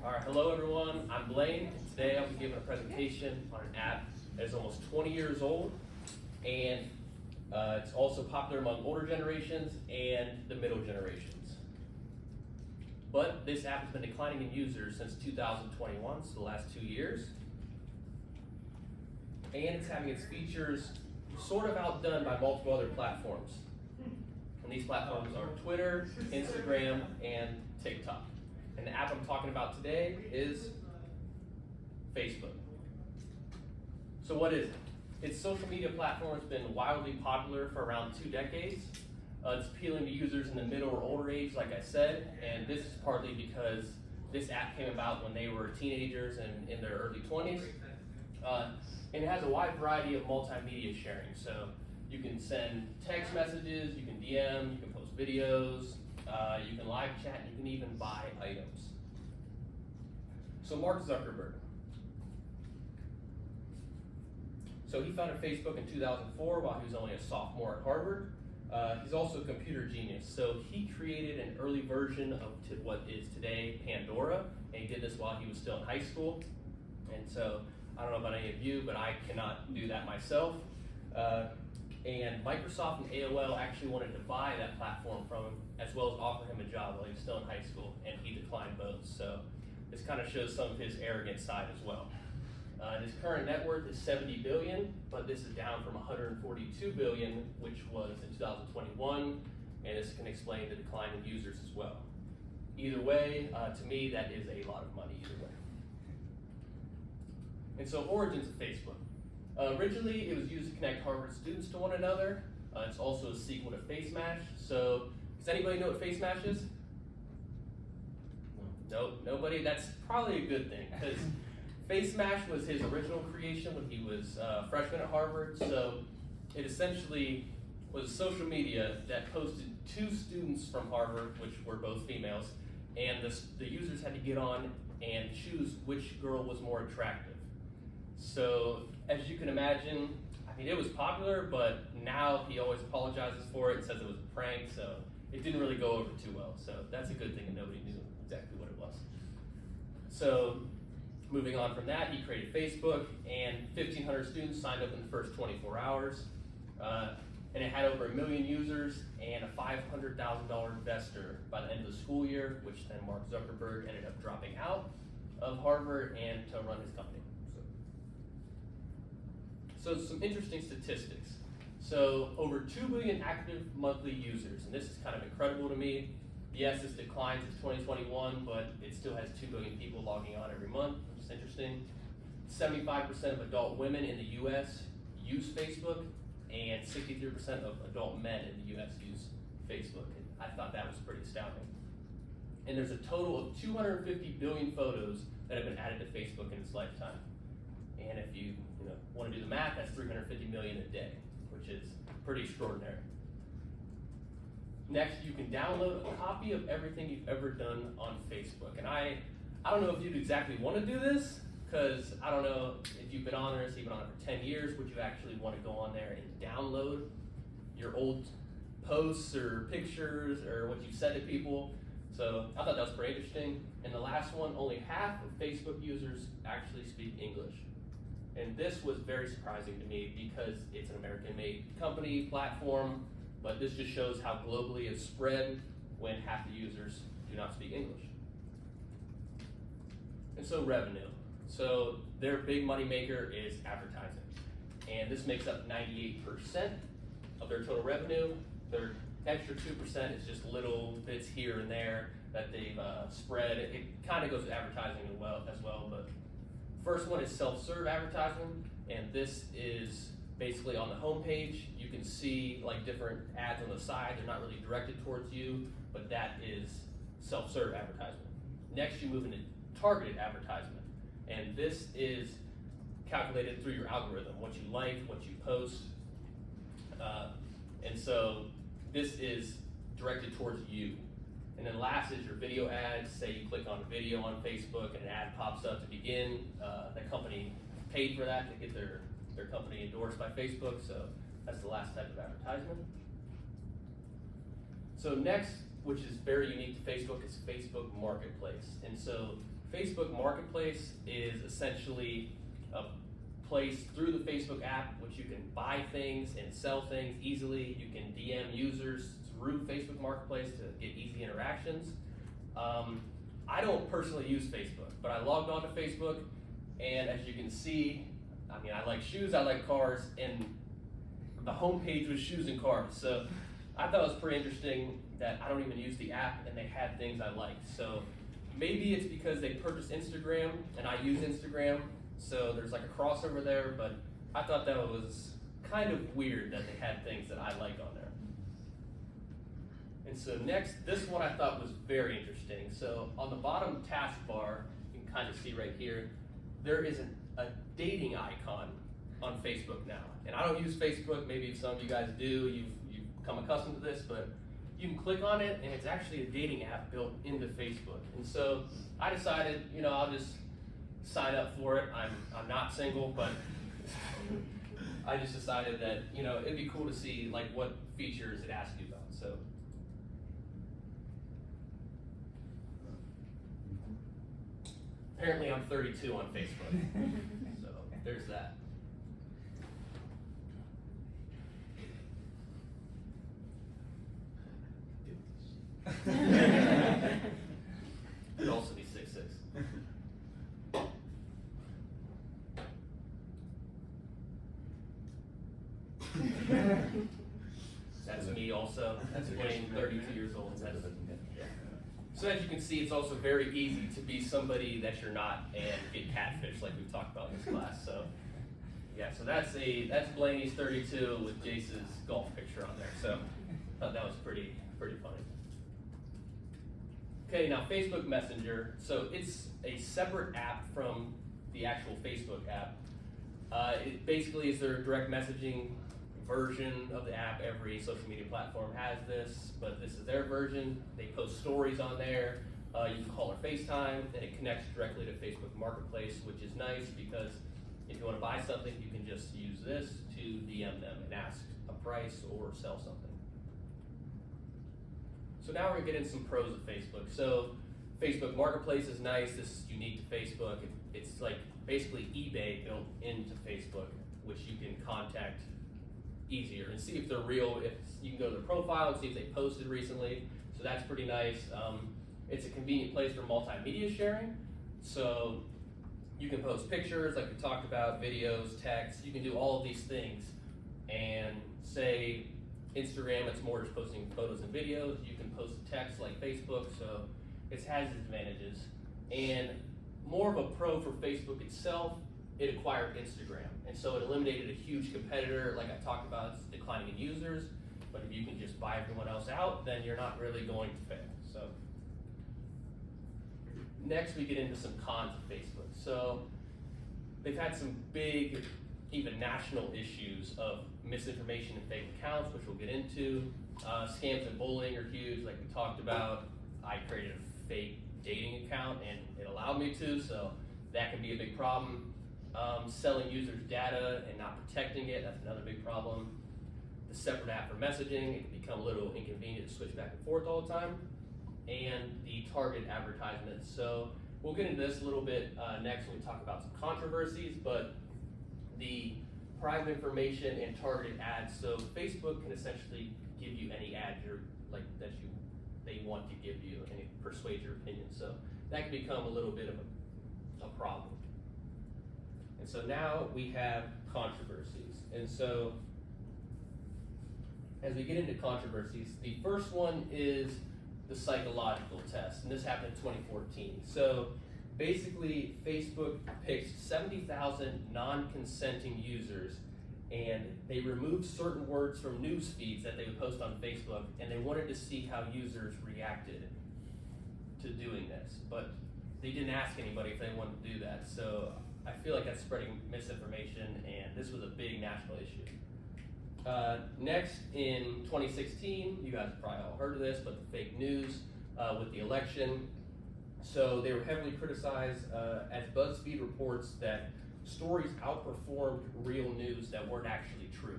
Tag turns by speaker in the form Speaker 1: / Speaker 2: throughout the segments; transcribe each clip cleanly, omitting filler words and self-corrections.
Speaker 1: All right, hello everyone, I'm Blaine. Today I'll be giving a presentation on an app that is almost 20 years old, and it's also popular among older generations and the middle generations. But this app has been declining in users since 2021, so the last 2 years. And it's having its features sort of outdone by multiple other platforms. And these platforms are Twitter, Instagram, and TikTok. And the app I'm talking about today is Facebook. So what is it? It's a social media platform that's been wildly popular for around 2 decades. It's appealing to users in the middle or older age, like I said, and this is partly because this app came about when they were teenagers and in their early 20s. And it has a wide variety of multimedia sharing. So you can send text messages, you can DM, you can post videos, you can live chat, and you can even buy items. So Mark Zuckerberg. So he founded Facebook in 2004 while he was only a sophomore at Harvard. He's also a computer genius. So he created an early version of what is today Pandora, and he did this while he was still in high school. And so I don't know about any of you, but I cannot do that myself. And Microsoft and AOL actually wanted to buy that platform from him, as well as offer him a job while he was still in high school, and he declined both. So this kind of shows some of his arrogant side as well. His current net worth is $70 billion, but this is down from $142 billion, which was in 2021, and this can explain the decline in users as well. Either way, to me, that is a lot of money either way. And so origins of Facebook. Originally, it was used to connect Harvard students to one another. It's also a sequel to FaceMash. So, does anybody know what FaceMash is? No, nobody? That's probably a good thing, because FaceMash was his original creation when he was a freshman at Harvard. So, it essentially was social media that posted 2 students from Harvard, which were both females, and the users had to get on and choose which girl was more attractive. So, as you can imagine, I mean, it was popular, but now he always apologizes for it and says it was a prank, so it didn't really go over too well. So that's a good thing, and nobody knew exactly what it was. So, moving on from that, he created Facebook, and 1,500 students signed up in the first 24 hours. And it had over 1 million users and a $500,000 investor by the end of the school year, which then Mark Zuckerberg ended up dropping out of Harvard and to run his company. So some interesting statistics. So over 2 billion active monthly users, and this is kind of incredible to me. Yes, this declined since 2021, but it still has 2 billion people logging on every month, which is interesting. 75% of adult women in the US use Facebook, and 63% of adult men in the US use Facebook. And I thought that was pretty astounding. And there's a total of 250 billion photos that have been added to Facebook in its lifetime. And if you want to do the math, that's 350 million a day, which is pretty extraordinary. Next, you can download a copy of everything you've ever done on Facebook. And I don't know if you'd exactly want to do this, because I don't know if you've been on there, so you've been on it for 10 years, would you actually want to go on there and download your old posts or pictures or what you've said to people? So I thought that was pretty interesting. And the last one, only half of Facebook users actually speak English. And this was very surprising to me because it's an American-made company, platform, but this just shows how globally it's spread when half the users do not speak English. And so revenue. So their big money maker is advertising. And this makes up 98% of their total revenue. Their extra 2% is just little bits here and there that they've spread. It kind of goes to advertising as well, but first one is self-serve advertising, and this is basically on the home page. You can see like different ads on the side. They're not really directed towards you, but that is self-serve advertisement. Next, you move into targeted advertisement, and this is calculated through your algorithm, what you like, what you post, and so this is directed towards you. And then last is your video ads. Say you click on a video on Facebook and an ad pops up to begin. The company paid for that to get their company endorsed by Facebook, so that's the last type of advertisement. So next, which is very unique to Facebook, is Facebook Marketplace. And so Facebook Marketplace is essentially a place through the Facebook app which you can buy things and sell things easily. You can DM users through Facebook Marketplace to get easy interactions. I don't personally use Facebook, but I logged onto Facebook, and as you can see, I mean, I like shoes, I like cars, and the homepage was shoes and cars. So I thought it was pretty interesting that I don't even use the app and they had things I liked. So maybe it's because they purchased Instagram and I use Instagram, so there's like a crossover there, but I thought that was kind of weird that they had things that I like on there. And so next, this one I thought was very interesting. So on the bottom taskbar, you can kind of see right here, there is a dating icon on Facebook now. And I don't use Facebook, maybe some of you guys do, you've become accustomed to this, but you can click on it and it's actually a dating app built into Facebook. And so I decided, you know, I'll just sign up for it. I'm not single, but I just decided that, you know, it'd be cool to see like what features it asks you about. So apparently I'm 32 on Facebook. So there's that. Could also be 6'6". That's me also. That's Wayne, 32 years old. Yeah. So as you can see, it's also very easy to be somebody that you're not and get catfished like we've talked about in this class. So yeah, so that's Blaney's 32 with Jace's golf picture on there. So I thought that was pretty funny. Okay, now Facebook Messenger. So it's a separate app from the actual Facebook app. It basically is their direct messaging version of the app. Every social media platform has this, but this is their version. They post stories on there. You can call or FaceTime, and it connects directly to Facebook Marketplace, which is nice because if you want to buy something, you can just use this to DM them and ask a price or sell something. So now we're gonna get into some pros of Facebook. So Facebook Marketplace is nice. This is unique to Facebook. It's like basically eBay built into Facebook, which you can contact easier and see if they're real. If you can go to their profile and see if they posted recently. So that's pretty nice. It's a convenient place for multimedia sharing. So you can post pictures like we talked about, videos, text. You can do all of these things. And say Instagram, it's more just posting photos and videos. You can post text like Facebook, so it has its advantages. And more of a pro for Facebook itself, it acquired Instagram. And so it eliminated a huge competitor, like I talked about, it's declining in users. But if you can just buy everyone else out, then you're not really going to fail. So next we get into some cons of Facebook. So they've had some big, even national issues of misinformation and fake accounts, which we'll get into. Scams and bullying are huge, like we talked about. I created a fake dating account and it allowed me to, so that can be a big problem. Selling users data and not protecting it, that's another big problem. The separate app for messaging, it can become a little inconvenient to switch back and forth all the time. And the target advertisements. So we'll get into this a little bit next when we talk about some controversies, but the private information and targeted ads. So Facebook can essentially give you any ad they want to give you and persuade your opinion. So that can become a little bit of a problem. And so now we have controversies. And so as we get into controversies, the first one is the psychological test, and this happened in 2014. So basically, Facebook picked 70,000 non-consenting users, and they removed certain words from news feeds that they would post on Facebook, and they wanted to see how users reacted to doing this. But they didn't ask anybody if they wanted to do that. So I feel like that's spreading misinformation, and this was a big national issue. Next, in 2016, you guys have probably all heard of this, but the fake news with the election. So they were heavily criticized as BuzzFeed reports that stories outperformed real news that weren't actually true.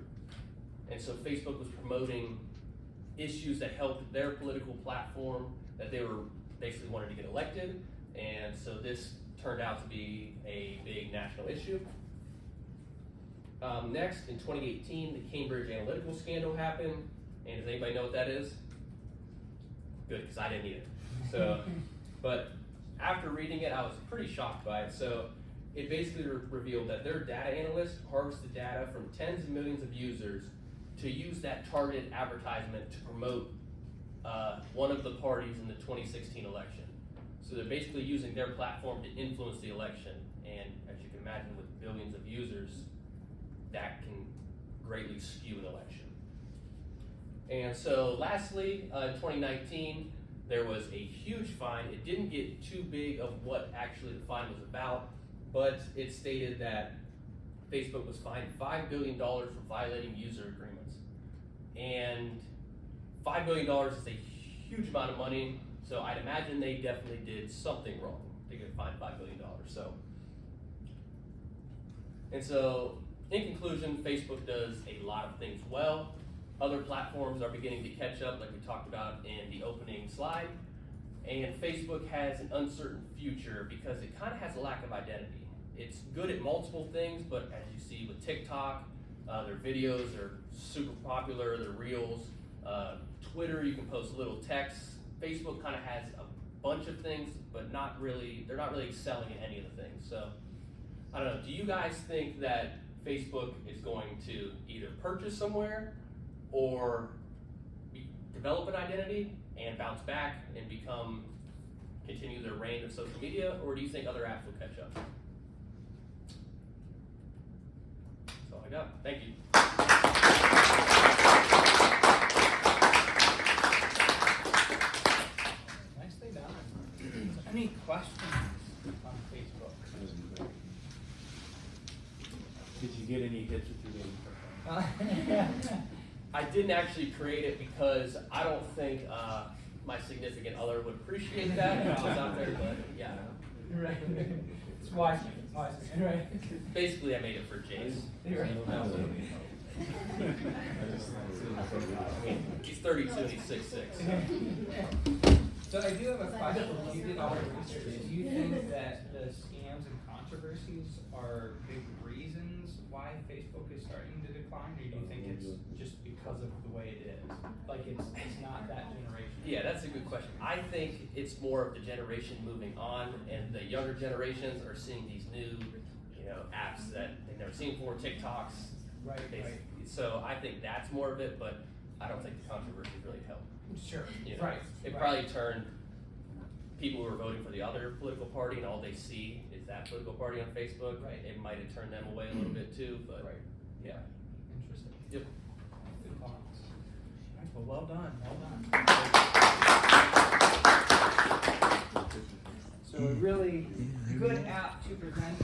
Speaker 1: And so Facebook was promoting issues that helped their political platform, that they were basically wanted to get elected, And so this turned out to be a big national issue. Next, in 2018, the Cambridge Analytica scandal happened. And does anybody know what that is? Good, because I didn't either. So, but after reading it, I was pretty shocked by it. So it basically revealed that their data analysts harvested data from tens of millions of users to use that targeted advertisement to promote one of the parties in the 2016 election. So they're basically using their platform to influence the election. And as you can imagine, with billions of users, that can greatly skew an election. And so lastly, in 2019, there was a huge fine. It didn't get too big of what actually the fine was about, but it stated that Facebook was fined $5 billion for violating user agreements. And $5 billion is a huge amount of money, so I'd imagine they definitely did something wrong to get fined $5 billion. So, in conclusion, Facebook does a lot of things well. Other platforms are beginning to catch up, like we talked about in the opening slide. And Facebook has an uncertain future because it kind of has a lack of identity. It's good at multiple things, but as you see with TikTok, their videos are super popular, their reels. Twitter, you can post little text. Facebook kind of has a bunch of things, but they're not really excelling in any of the things. So, I don't know, do you guys think that Facebook is going to either purchase somewhere or develop an identity and bounce back and continue their reign of social media, or do you think other apps will catch up? That's all I got. Thank you.
Speaker 2: Nicely done. Any questions on Facebook?
Speaker 3: Did you get any hits with your game?
Speaker 1: I didn't actually create it because I don't think my significant other would appreciate that if I was out there, but yeah.
Speaker 2: Right. It's wise. Right.
Speaker 1: Basically, I made it for Jace. He's 32 and he's 6'6".
Speaker 2: So I do have a question. You did all the research. Do you think that the scams and controversies are big reasons why Facebook is starting to decline, or do you think it's just because of the way it is? Like it's not that generation?
Speaker 1: Yeah, that's a good question. I think it's more of the generation moving on, and the younger generations are seeing these new, apps that they've never seen before, TikToks.
Speaker 2: Right.
Speaker 1: So I think that's more of it, but I don't think the controversies really help.
Speaker 2: Sure.
Speaker 1: Right. It probably turned people who are voting for the other political party, and all they see is that political party on Facebook.
Speaker 2: Right.
Speaker 1: It might have turned them away a little bit too, but yeah.
Speaker 2: Interesting.
Speaker 1: Yep.
Speaker 2: Good comments. All right, well done. So a really good app to present